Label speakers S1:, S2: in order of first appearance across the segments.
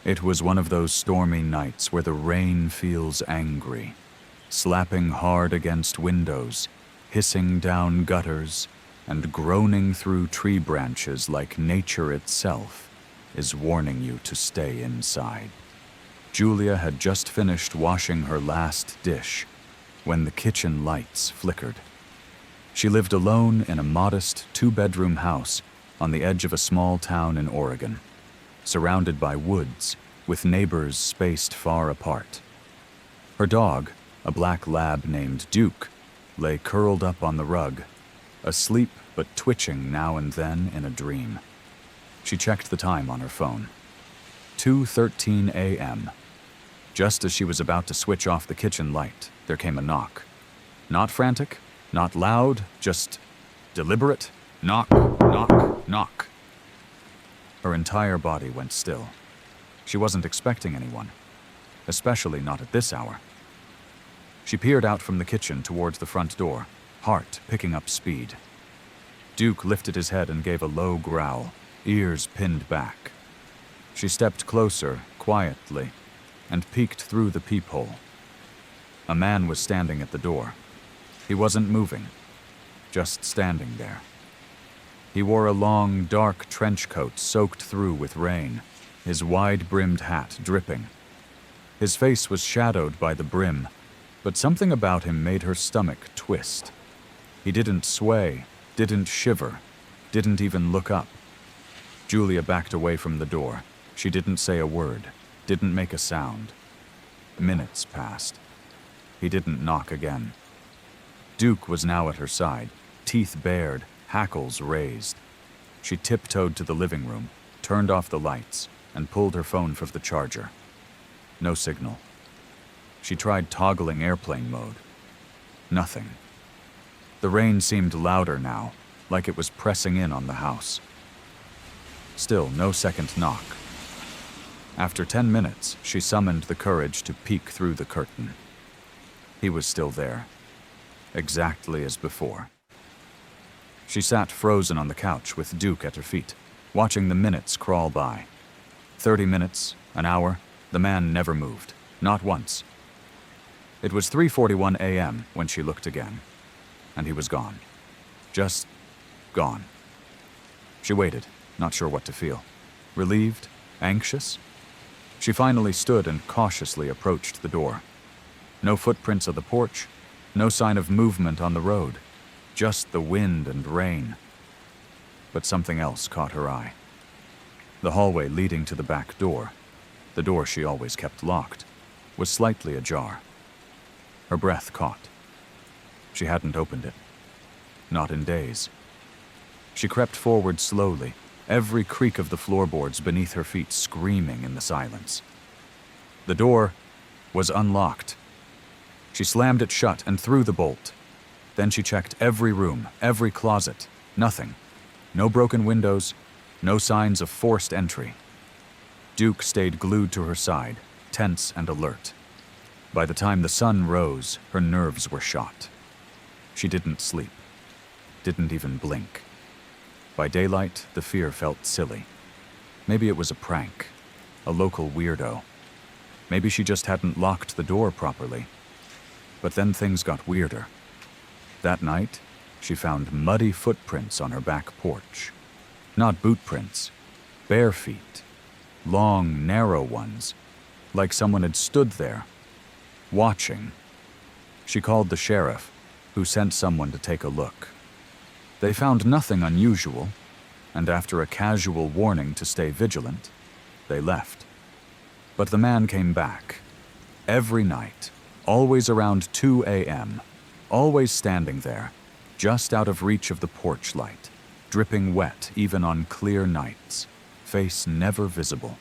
S1: It was one of those stormy nights where the rain feels angry, slapping hard against windows, hissing down gutters, and groaning through tree branches like nature itself is warning you to stay inside. Julia had just finished washing her last dish when the kitchen lights flickered. She lived alone in a modest two-bedroom house on the edge of a small town in Oregon, surrounded by woods with neighbors spaced far apart. Her dog, a black lab named Duke, lay curled up on the rug, asleep but twitching now and then in a dream. She checked the time on her phone. 2:13 a.m. Just as she was about to switch off the kitchen light, there came a knock. Not frantic, not loud, just deliberate. Knock, knock, knock. Her entire body went still. She wasn't expecting anyone, especially not at this hour. She peered out from the kitchen towards the front door, heart picking up speed. Duke lifted his head and gave a low growl, ears pinned back. She stepped closer, quietly, and peeked through the peephole. A man was standing at the door. He wasn't moving, just standing there. He wore a long, dark trench coat soaked through with rain, his wide-brimmed hat dripping. His face was shadowed by the brim, but something about him made her stomach twist. He didn't sway, didn't shiver, didn't even look up. Julia backed away from the door. She didn't say a word, didn't make a sound. Minutes passed. He didn't knock again. Duke was now at her side, teeth bared, hackles raised. She tiptoed to the living room, turned off the lights, and pulled her phone from the charger. No signal. She tried toggling airplane mode. Nothing. The rain seemed louder now, like it was pressing in on the house. Still no second knock. After 10 minutes, she summoned the courage to peek through the curtain. He was still there, exactly as before. She sat frozen on the couch with Duke at her feet, watching the minutes crawl by. 30 minutes, an hour, the man never moved, not once. It was 3:41 a.m. when she looked again, and he was gone. Just gone. She waited, not sure what to feel. Relieved? Anxious? She finally stood and cautiously approached the door. No footprints of the porch, no sign of movement on the road, just the wind and rain. But something else caught her eye. The hallway leading to the back door, the door she always kept locked, was slightly ajar. Her breath caught. She hadn't opened it. Not in days. She crept forward slowly, every creak of the floorboards beneath her feet screaming in the silence. The door was unlocked. She slammed it shut and threw the bolt. Then she checked every room, every closet. Nothing. No broken windows, no signs of forced entry. Duke stayed glued to her side, tense and alert. By the time the sun rose, her nerves were shot. She didn't sleep. Didn't even blink. By daylight, the fear felt silly. Maybe it was a prank, a local weirdo. Maybe she just hadn't locked the door properly. But then things got weirder. That night, she found muddy footprints on her back porch. Not boot prints, bare feet. Long, narrow ones, like someone had stood there, watching. She called the sheriff, who sent someone to take a look. They found nothing unusual, and after a casual warning to stay vigilant, they left. But the man came back. Every night, always around 2 a.m., always standing there, just out of reach of the porch light, dripping wet even on clear nights, face never visible.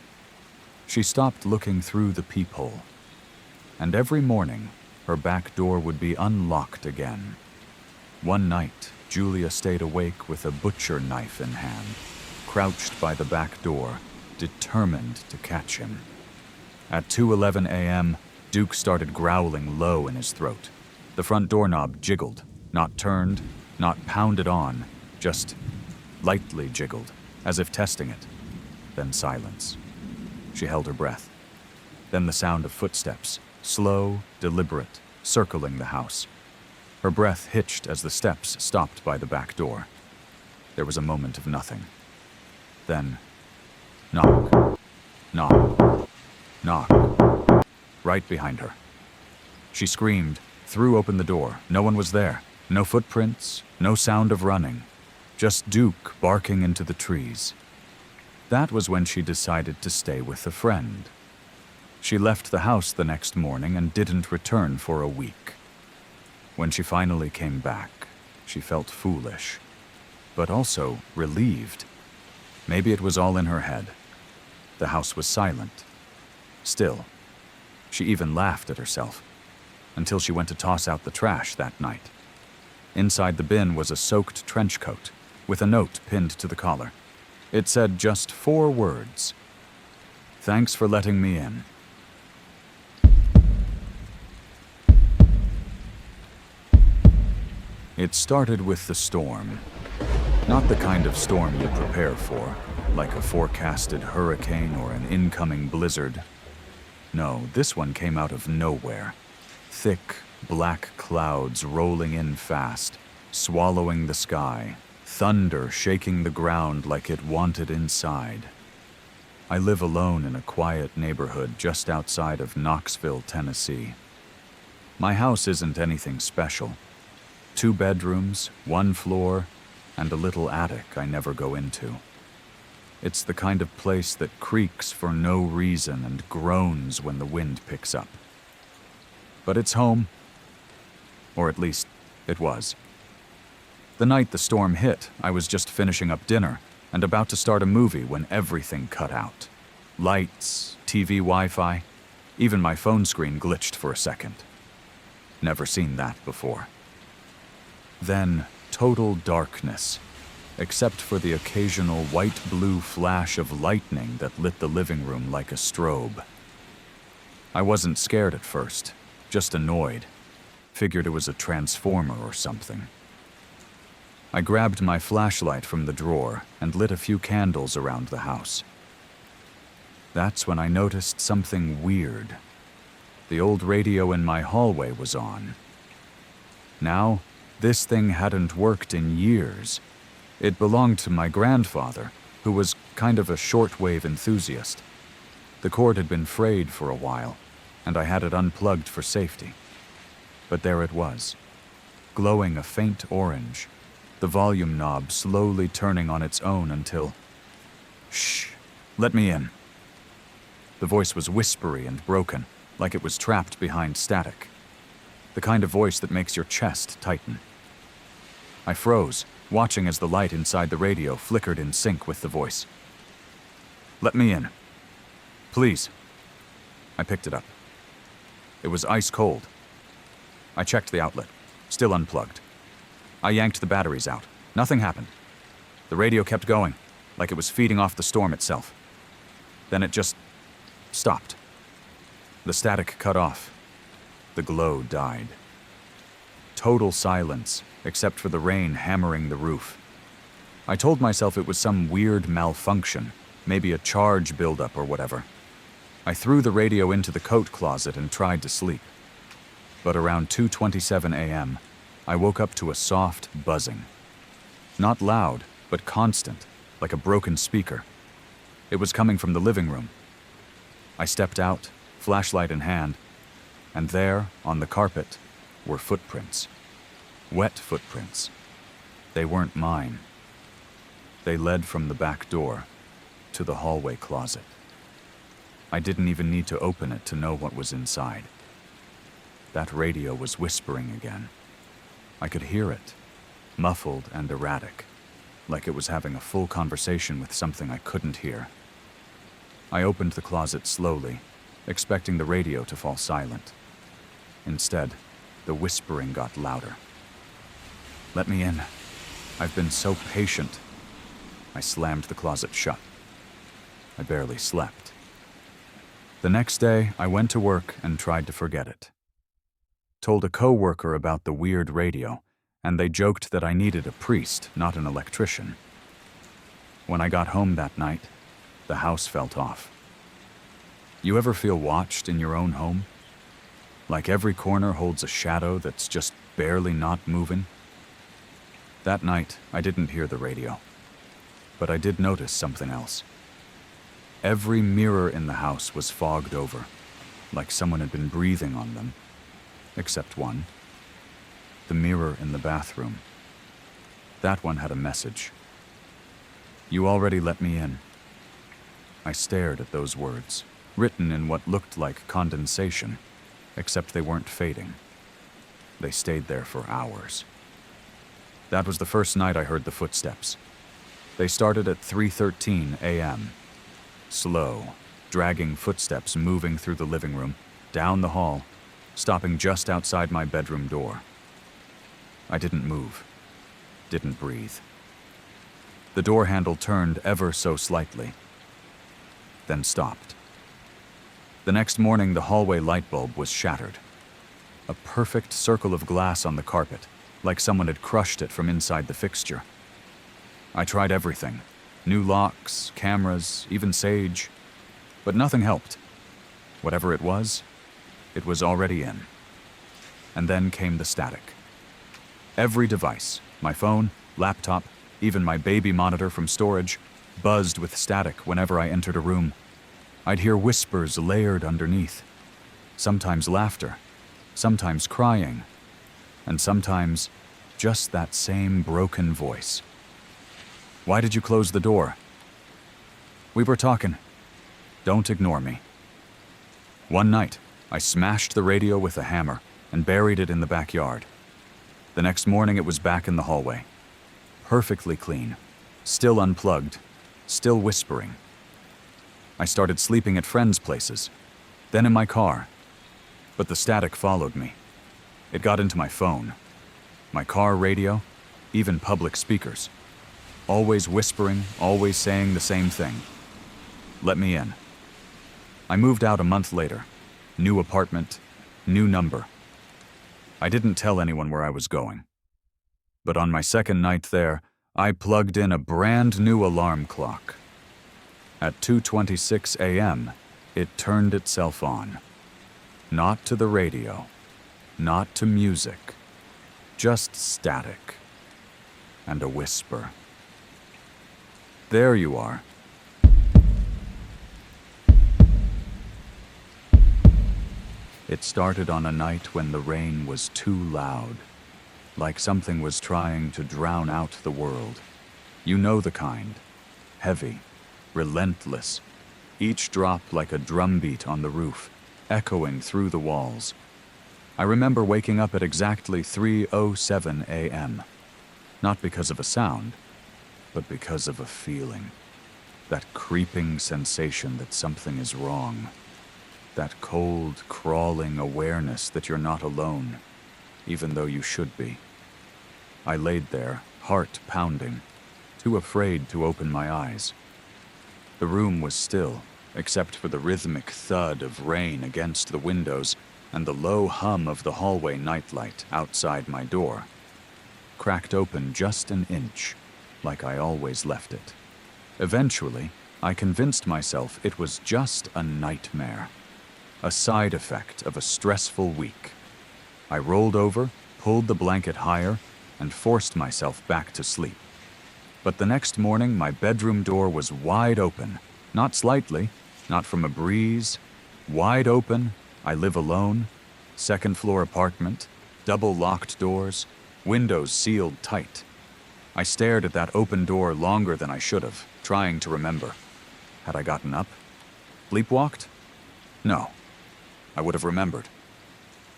S1: She stopped looking through the peephole, and every morning, her back door would be unlocked again. One night, Julia stayed awake with a butcher knife in hand, crouched by the back door, determined to catch him. At 2:11 a.m., Duke started growling low in his throat. The front doorknob jiggled, not turned, not pounded on, just lightly jiggled, as if testing it. Then silence. She held her breath. Then the sound of footsteps, slow, deliberate, circling the house. Her breath hitched as the steps stopped by the back door. There was a moment of nothing. Then, knock, knock, knock, right behind her. She screamed, threw open the door. No one was there. No footprints, no sound of running. Just Duke barking into the trees. That was when she decided to stay with a friend. She left the house the next morning and didn't return for a week. When she finally came back, she felt foolish, but also relieved. Maybe it was all in her head. The house was silent. Still, she even laughed at herself, until she went to toss out the trash that night. Inside the bin was a soaked trench coat, with a note pinned to the collar. It said just 4 words. "Thanks for letting me in." It started with the storm. Not the kind of storm you prepare for, like a forecasted hurricane or an incoming blizzard. No, this one came out of nowhere. Thick, black clouds rolling in fast, swallowing the sky, thunder shaking the ground like it wanted inside. I live alone in a quiet neighborhood just outside of Knoxville, Tennessee. My house isn't anything special. 2 bedrooms, 1 floor, and a little attic I never go into. It's the kind of place that creaks for no reason and groans when the wind picks up. But it's home. Or at least, it was. The night the storm hit, I was just finishing up dinner and about to start a movie when everything cut out. Lights, TV, Wi-Fi, even my phone screen glitched for a second. Never seen that before. Then, total darkness, except for the occasional white-blue flash of lightning that lit the living room like a strobe. I wasn't scared at first, just annoyed. Figured it was a transformer or something. I grabbed my flashlight from the drawer and lit a few candles around the house. That's when I noticed something weird. The old radio in my hallway was on. Now, this thing hadn't worked in years. It belonged to my grandfather, who was kind of a shortwave enthusiast. The cord had been frayed for a while, and I had it unplugged for safety. But there it was, glowing a faint orange, the volume knob slowly turning on its own until... "Shh, let me in." The voice was whispery and broken, like it was trapped behind static. The kind of voice that makes your chest tighten. I froze, watching as the light inside the radio flickered in sync with the voice. "Let me in. Please." I picked it up. It was ice cold. I checked the outlet, still unplugged. I yanked the batteries out. Nothing happened. The radio kept going, like it was feeding off the storm itself. Then it just stopped. The static cut off. The glow died. Total silence, except for the rain hammering the roof. I told myself it was some weird malfunction, maybe a charge buildup or whatever. I threw the radio into the coat closet and tried to sleep. But around 2:27 a.m., I woke up to a soft buzzing. Not loud, but constant, like a broken speaker. It was coming from the living room. I stepped out, flashlight in hand, and there, on the carpet, were footprints. Wet footprints. They weren't mine. They led from the back door to the hallway closet. I didn't even need to open it to know what was inside. That radio was whispering again. I could hear it, muffled and erratic, like it was having a full conversation with something I couldn't hear. I opened the closet slowly, expecting the radio to fall silent. Instead, the whispering got louder. "Let me in. I've been so patient." I slammed the closet shut. I barely slept. The next day, I went to work and tried to forget it. Told a coworker about the weird radio, and they joked that I needed a priest, not an electrician. When I got home that night, the house felt off. You ever feel watched in your own home? Like every corner holds a shadow that's just barely not moving? That night, I didn't hear the radio, but I did notice something else. Every mirror in the house was fogged over, like someone had been breathing on them, except one. The mirror in the bathroom. That one had a message. "You already let me in." I stared at those words, written in what looked like condensation, except they weren't fading. They stayed there for hours. That was the first night I heard the footsteps. They started at 3:13 a.m. Slow, dragging footsteps moving through the living room, down the hall, stopping just outside my bedroom door. I didn't move, didn't breathe. The door handle turned ever so slightly, then stopped. The next morning, the hallway light bulb was shattered. A perfect circle of glass on the carpet, like someone had crushed it from inside the fixture. I tried everything. New locks, cameras, even sage. But nothing helped. Whatever it was already in. And then came the static. Every device, my phone, laptop, even my baby monitor from storage, buzzed with static whenever I entered a room. I'd hear whispers layered underneath. Sometimes laughter, sometimes crying, and sometimes just that same broken voice. "Why did you close the door?" "We were talking. Don't ignore me." One night, I smashed the radio with a hammer and buried it in the backyard. The next morning, it was back in the hallway. Perfectly clean, still unplugged, still whispering. I started sleeping at friends' places, then in my car. But the static followed me. It got into my phone, my car radio, even public speakers. Always whispering, always saying the same thing. "Let me in." I moved out a month later. New apartment, new number. I didn't tell anyone where I was going. But on my second night there, I plugged in a brand new alarm clock. At 2:26 a.m., it turned itself on. Not to the radio, not to music, just static and a whisper. There you are. It started on a night when the rain was too loud, like something was trying to drown out the world. You know the kind. Heavy, relentless, each drop like a drumbeat on the roof, echoing through the walls. I remember waking up at exactly 3:07 a.m., not because of a sound, but because of a feeling. That creeping sensation that something is wrong. That cold, crawling awareness that you're not alone, even though you should be. I laid there, heart pounding, too afraid to open my eyes. The room was still, except for the rhythmic thud of rain against the windows and the low hum of the hallway nightlight outside my door, cracked open just an inch, like I always left it. Eventually, I convinced myself it was just a nightmare, a side effect of a stressful week. I rolled over, pulled the blanket higher, and forced myself back to sleep. But the next morning, my bedroom door was wide open, not slightly, not from a breeze, wide open. I live alone, second-floor apartment, double-locked doors, windows sealed tight. I stared at that open door longer than I should have, trying to remember. Had I gotten up? Sleepwalked? No. I would have remembered.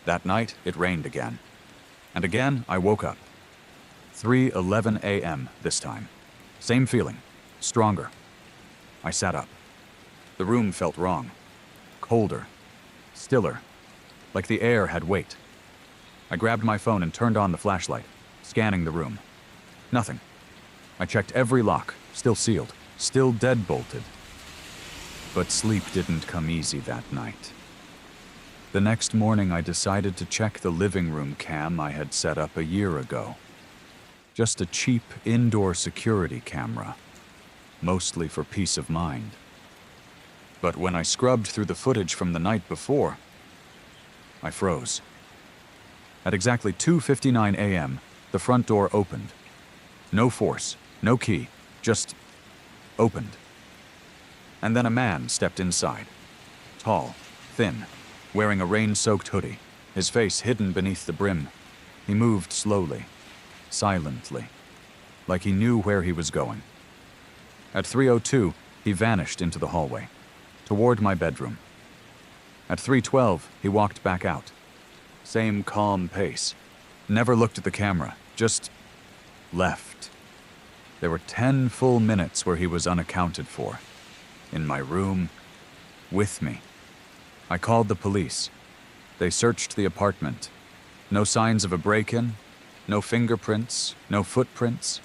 S1: That night, it rained again. And again, I woke up. 3:11 a.m. this time. Same feeling, stronger. I sat up. The room felt wrong. Colder. Stiller. Like the air had weight. I grabbed my phone and turned on the flashlight, scanning the room. Nothing. I checked every lock, still sealed, still deadbolted. But sleep didn't come easy that night. The next morning, I decided to check the living room cam I had set up a year ago. Just a cheap indoor security camera, mostly for peace of mind. But when I scrubbed through the footage from the night before, I froze. At exactly 2:59 a.m., the front door opened. No force, no key, just opened. And then a man stepped inside. Tall, thin, wearing a rain-soaked hoodie, his face hidden beneath the brim. He moved slowly, silently, like he knew where he was going. At 3:02, he vanished into the hallway, toward my bedroom. At 3:12, he walked back out. Same calm pace. Never looked at the camera, just left. There were 10 full minutes where he was unaccounted for. In my room, with me. I called the police. They searched the apartment. No signs of a break-in, no fingerprints, no footprints.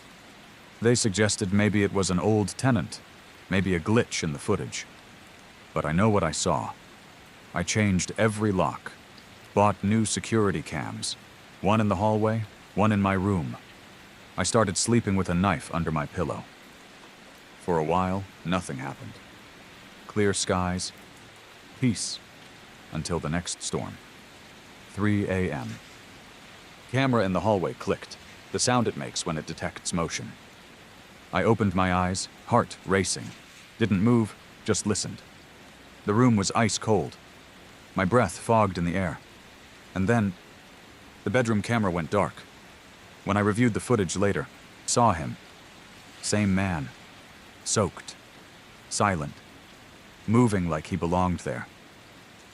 S1: They suggested maybe it was an old tenant, maybe a glitch in the footage. But I know what I saw. I changed every lock, bought new security cams, one in the hallway, one in my room. I started sleeping with a knife under my pillow. For a while, nothing happened. Clear skies, peace, until the next storm. 3 a.m. Camera in the hallway clicked, the sound it makes when it detects motion. I opened my eyes, heart racing. Didn't move, just listened. The room was ice cold. My breath fogged in the air. And then, the bedroom camera went dark. When I reviewed the footage later, saw him. Same man. Soaked. Silent. Moving like he belonged there.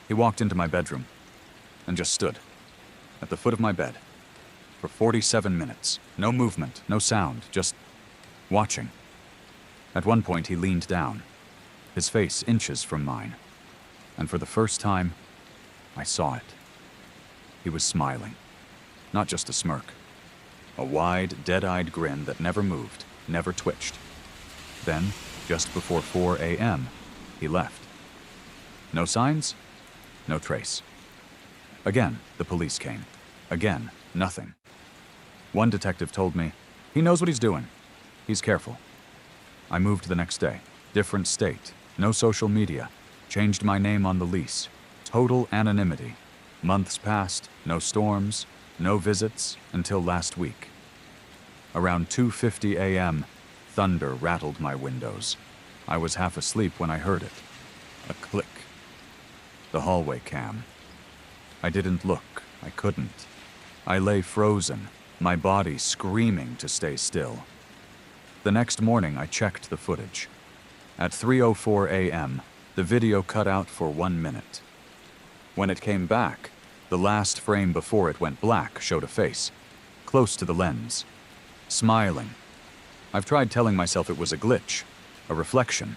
S1: He walked into my bedroom and just stood at the foot of my bed for 47 minutes. No movement, no sound, just watching. At one point, he leaned down, his face inches from mine. And for the first time, I saw it. He was smiling. Not just a smirk. A wide, dead-eyed grin that never moved, never twitched. Then, just before 4 a.m., he left. No signs, no trace. Again, the police came. Again, nothing. One detective told me, he knows what he's doing. He's careful. I moved the next day. Different state. No social media. Changed my name on the lease. Total anonymity. Months passed, no storms, no visits, until last week. Around 2:50 a.m., thunder rattled my windows. I was half asleep when I heard it. A click. The hallway cam. I didn't look. I couldn't. I lay frozen, my body screaming to stay still. The next morning, I checked the footage. At 3:04 a.m., the video cut out for 1 minute. When it came back, the last frame before it went black showed a face, close to the lens, smiling. I've tried telling myself it was a glitch, a reflection,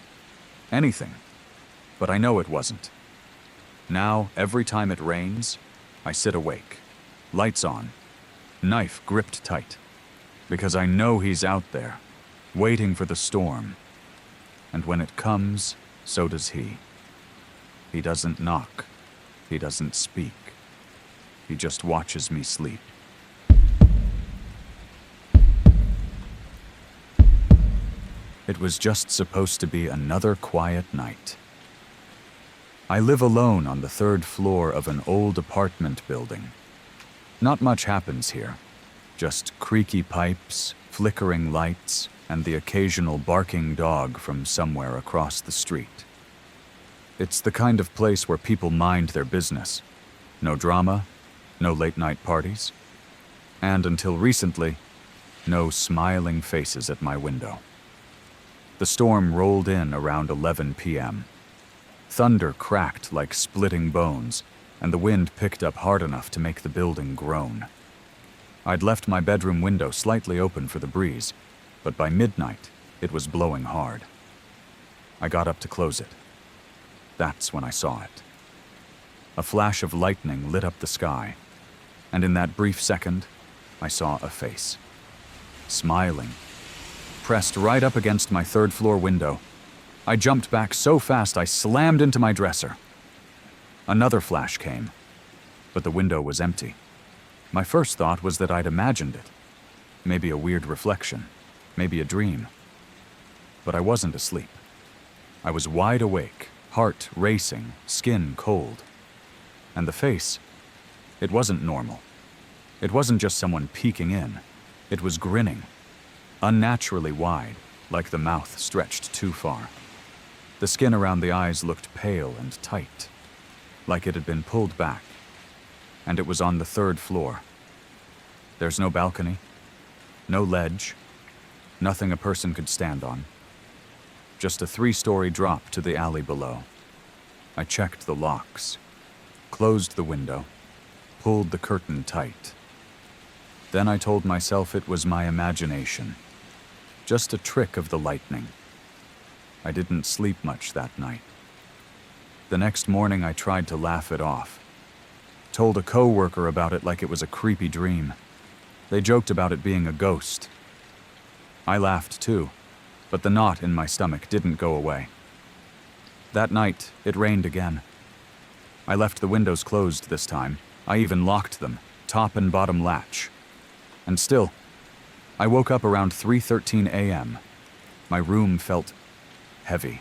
S1: anything, but I know it wasn't. Now, every time it rains, I sit awake, lights on, knife gripped tight, because I know he's out there, waiting for the storm. And when it comes, so does he. He doesn't knock. He doesn't speak. He just watches me sleep. It was just supposed to be another quiet night. I live alone on the 3rd floor of an old apartment building. Not much happens here. Just creaky pipes, flickering lights, and the occasional barking dog from somewhere across the street. It's the kind of place where people mind their business. No drama, no late-night parties, and until recently, no smiling faces at my window. The storm rolled in around 11 p.m. Thunder cracked like splitting bones, and the wind picked up hard enough to make the building groan. I'd left my bedroom window slightly open for the breeze, but by midnight, it was blowing hard. I got up to close it. That's when I saw it. A flash of lightning lit up the sky, and in that brief second, I saw a face. Smiling. Pressed right up against my 3rd floor window. I jumped back so fast I slammed into my dresser. Another flash came, but the window was empty. My first thought was that I'd imagined it. Maybe a weird reflection, maybe a dream. But I wasn't asleep. I was wide awake, heart racing, skin cold. And the face, it wasn't normal. It wasn't just someone peeking in. It was grinning, unnaturally wide, like the mouth stretched too far. The skin around the eyes looked pale and tight, like it had been pulled back. And it was on the 3rd floor. There's no balcony, no ledge, nothing a person could stand on. Just a 3-story drop to the alley below. I checked the locks, closed the window, pulled the curtain tight. Then I told myself it was my imagination, just a trick of the lightning. I didn't sleep much that night. The next morning I tried to laugh it off. Told a coworker about it like it was a creepy dream. They joked about it being a ghost. I laughed too, but the knot in my stomach didn't go away. That night, it rained again. I left the windows closed this time. I even locked them, top and bottom latch. And still, I woke up around 3:13 a.m. My room felt heavy,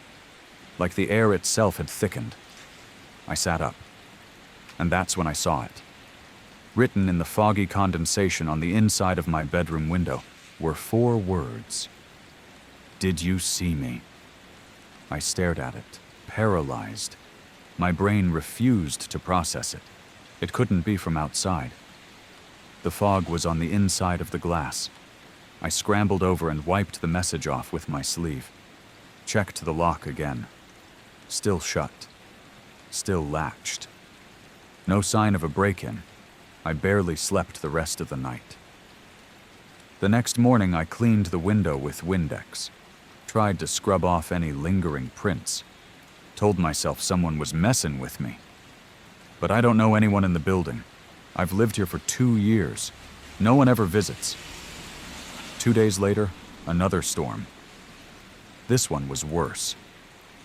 S1: like the air itself had thickened. I sat up, and that's when I saw it. Written in the foggy condensation on the inside of my bedroom window were 4 words. "Did you see me?" I stared at it, paralyzed. My brain refused to process it. It couldn't be from outside. The fog was on the inside of the glass. I scrambled over and wiped the message off with my sleeve. Checked the lock again. Still shut. Still latched. No sign of a break-in. I barely slept the rest of the night. The next morning I cleaned the window with Windex. Tried to scrub off any lingering prints. Told myself someone was messing with me. But I don't know anyone in the building. I've lived here for 2 years. No one ever visits. 2 days later, another storm. This one was worse.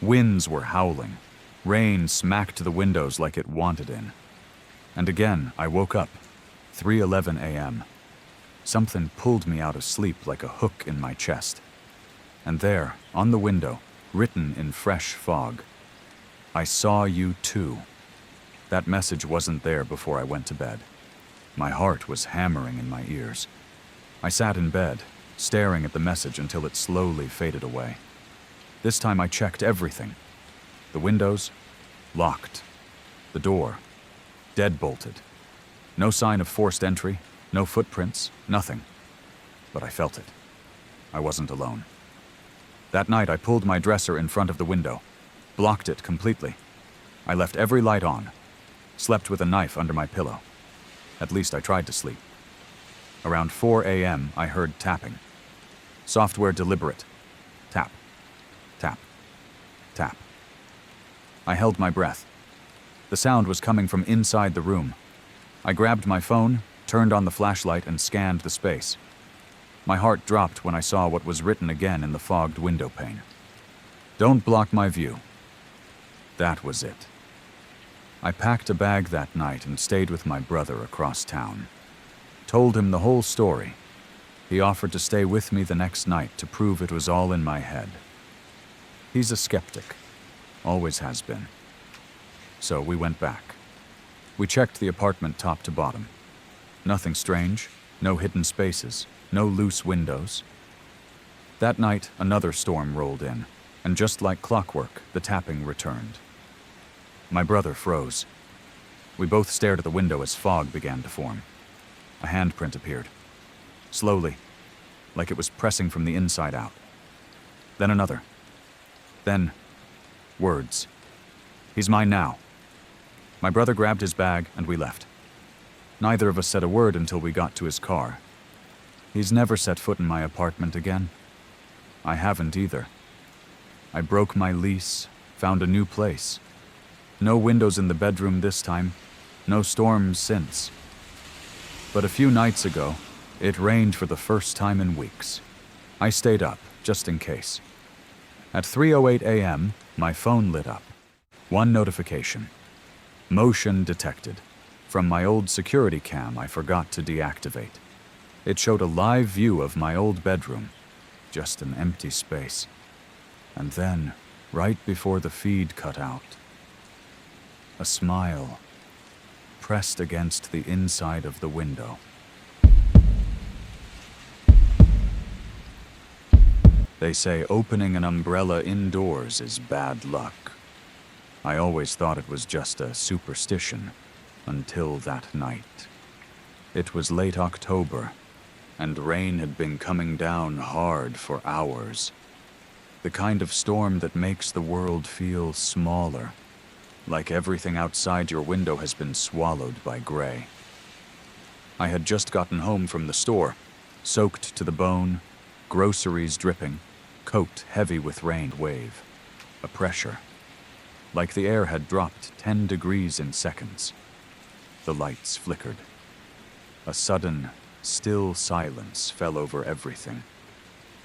S1: Winds were howling. Rain smacked the windows like it wanted in. And again, I woke up, 3:11 a.m. Something pulled me out of sleep like a hook in my chest. And there, on the window, written in fresh fog, "I saw you too." That message wasn't there before I went to bed. My heart was hammering in my ears. I sat in bed, staring at the message until it slowly faded away. This time I checked everything. The windows, locked. The door, deadbolted. No sign of forced entry, no footprints, nothing. But I felt it. I wasn't alone. That night I pulled my dresser in front of the window, blocked it completely. I left every light on. Slept with a knife under my pillow. At least I tried to sleep. Around 4 a.m., I heard tapping. Software deliberate. Tap. Tap. Tap. I held my breath. The sound was coming from inside the room. I grabbed my phone, turned on the flashlight, and scanned the space. My heart dropped when I saw what was written again in the fogged window pane. "Don't block my view." That was it. I packed a bag that night and stayed with my brother across town. Told him the whole story. He offered to stay with me the next night to prove it was all in my head. He's a skeptic. Always has been. So we went back. We checked the apartment top to bottom. Nothing strange, no hidden spaces, no loose windows. That night, another storm rolled in, and just like clockwork, the tapping returned. My brother froze. We both stared at the window as fog began to form. A handprint appeared. Slowly, like it was pressing from the inside out. Then another. Then, words. "He's mine now." My brother grabbed his bag and we left. Neither of us said a word until we got to his car. He's never set foot in my apartment again. I haven't either. I broke my lease, found a new place. No windows in the bedroom this time, no storms since. But a few nights ago, it rained for the first time in weeks. I stayed up, just in case. At 3:08 a.m., my phone lit up. One notification. Motion detected. From my old security cam I forgot to deactivate. It showed a live view of my old bedroom. Just an empty space. And then, right before the feed cut out. A smile pressed against the inside of the window. They say opening an umbrella indoors is bad luck. I always thought it was just a superstition, until that night. It was late October, and rain had been coming down hard for hours. The kind of storm that makes the world feel smaller, like everything outside your window has been swallowed by gray. I had just gotten home from the store, soaked to the bone, groceries dripping, coat heavy with rain. Wave, a pressure, like the air had dropped 10 degrees in seconds. The lights flickered. A sudden, still silence fell over everything,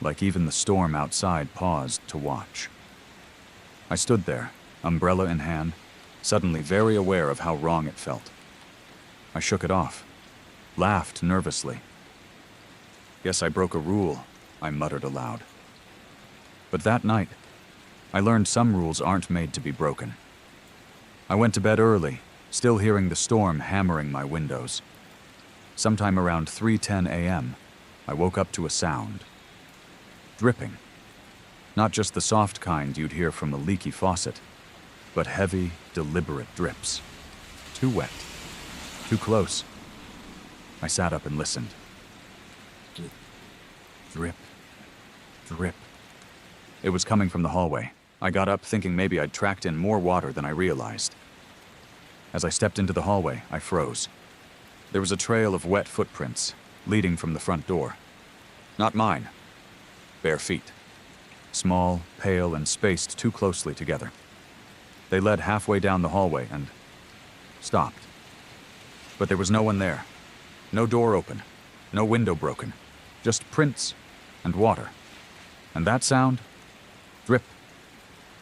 S1: like even the storm outside paused to watch. I stood there, umbrella in hand, suddenly very aware of how wrong it felt. I shook it off, laughed nervously. Guess I broke a rule, I muttered aloud. But that night, I learned some rules aren't made to be broken. I went to bed early, still hearing the storm hammering my windows. Sometime around 3:10 a.m., I woke up to a sound. Dripping. Not just the soft kind you'd hear from a leaky faucet, but heavy, deliberate drips. Too wet. Too close. I sat up and listened. Drip. Drip. It was coming from the hallway. I got up thinking maybe I'd tracked in more water than I realized. As I stepped into the hallway, I froze. There was a trail of wet footprints leading from the front door. Not mine. Bare feet. Small, pale, and spaced too closely together. They led halfway down the hallway and stopped. But there was no one there. No door open. No window broken. Just prints and water. And that sound? Drip.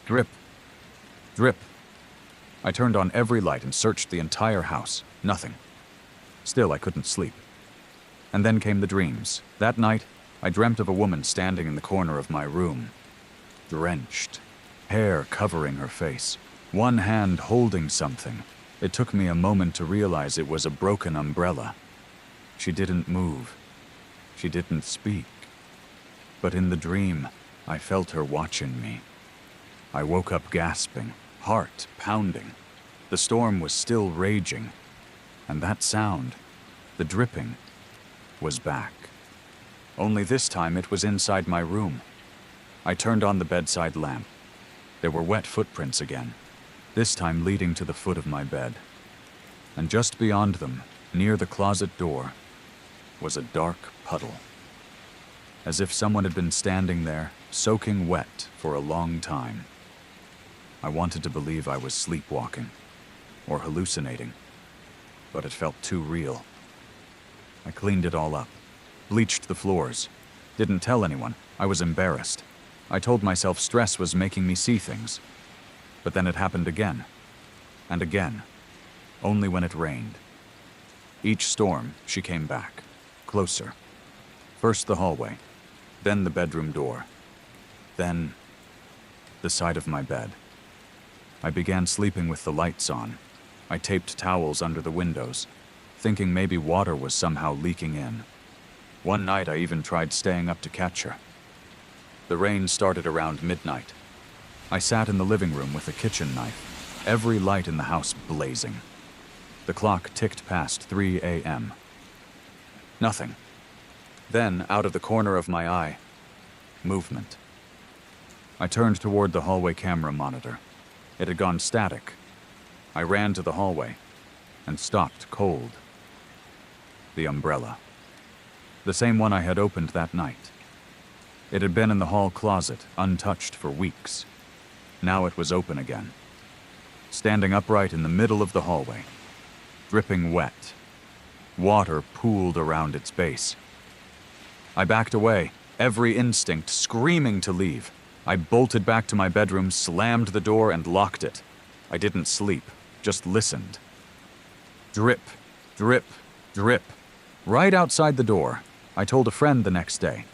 S1: Drip. Drip. I turned on every light and searched the entire house. Nothing. Still, I couldn't sleep. And then came the dreams. That night, I dreamt of a woman standing in the corner of my room. Drenched. Hair covering her face. One hand holding something. It took me a moment to realize it was a broken umbrella. She didn't move. She didn't speak. But in the dream, I felt her watching me. I woke up gasping, heart pounding. The storm was still raging. And that sound, the dripping, was back. Only this time it was inside my room. I turned on the bedside lamp. There were wet footprints again, this time leading to the foot of my bed. And just beyond them, near the closet door, was a dark puddle. As if someone had been standing there, soaking wet for a long time. I wanted to believe I was sleepwalking, or hallucinating, but it felt too real. I cleaned it all up, bleached the floors, didn't tell anyone. I was embarrassed. I told myself stress was making me see things. But then it happened again, and again, only when it rained. Each storm, she came back, closer. First the hallway, then the bedroom door, then the side of my bed. I began sleeping with the lights on. I taped towels under the windows, thinking maybe water was somehow leaking in. One night I even tried staying up to catch her. The rain started around midnight. I sat in the living room with a kitchen knife, every light in the house blazing. The clock ticked past 3 a.m. Nothing. Then, out of the corner of my eye, movement. I turned toward the hallway camera monitor. It had gone static. I ran to the hallway and stopped cold. The umbrella. The same one I had opened that night. It had been in the hall closet, untouched for weeks. Now it was open again. Standing upright in the middle of the hallway. Dripping wet. Water pooled around its base. I backed away, every instinct screaming to leave. I bolted back to my bedroom, slammed the door, and locked it. I didn't sleep, just listened. Drip, drip, drip. Right outside the door, I told a friend the next day.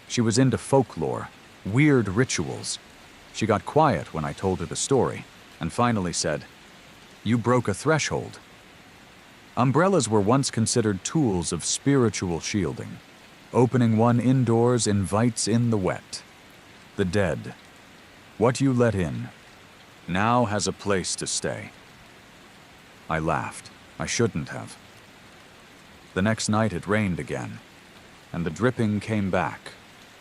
S1: She was into folklore, weird rituals. She got quiet when I told her the story, and finally said, "You broke a threshold." Umbrellas were once considered tools of spiritual shielding. Opening one indoors invites in the wet, the dead. What you let in now has a place to stay. I laughed. I shouldn't have. The next night it rained again, and the dripping came back,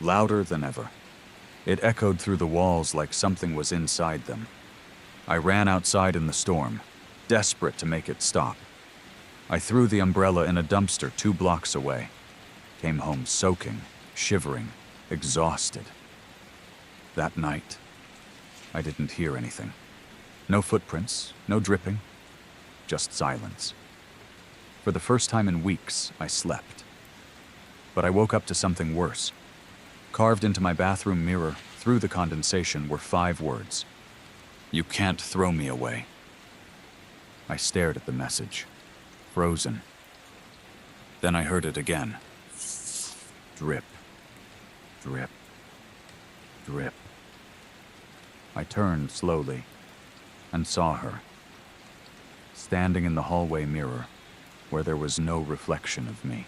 S1: louder than ever. It echoed through the walls like something was inside them. I ran outside in the storm, desperate to make it stop. I threw the umbrella in a dumpster 2 blocks away. Came home soaking, shivering, exhausted. That night, I didn't hear anything. No footprints, no dripping, just silence. For the first time in weeks, I slept. But I woke up to something worse. Carved into my bathroom mirror, through the condensation, were 5 words. "You can't throw me away." I stared at the message, frozen. Then I heard it again. Drip, drip, drip. I turned slowly and saw her, standing in the hallway mirror where there was no reflection of me.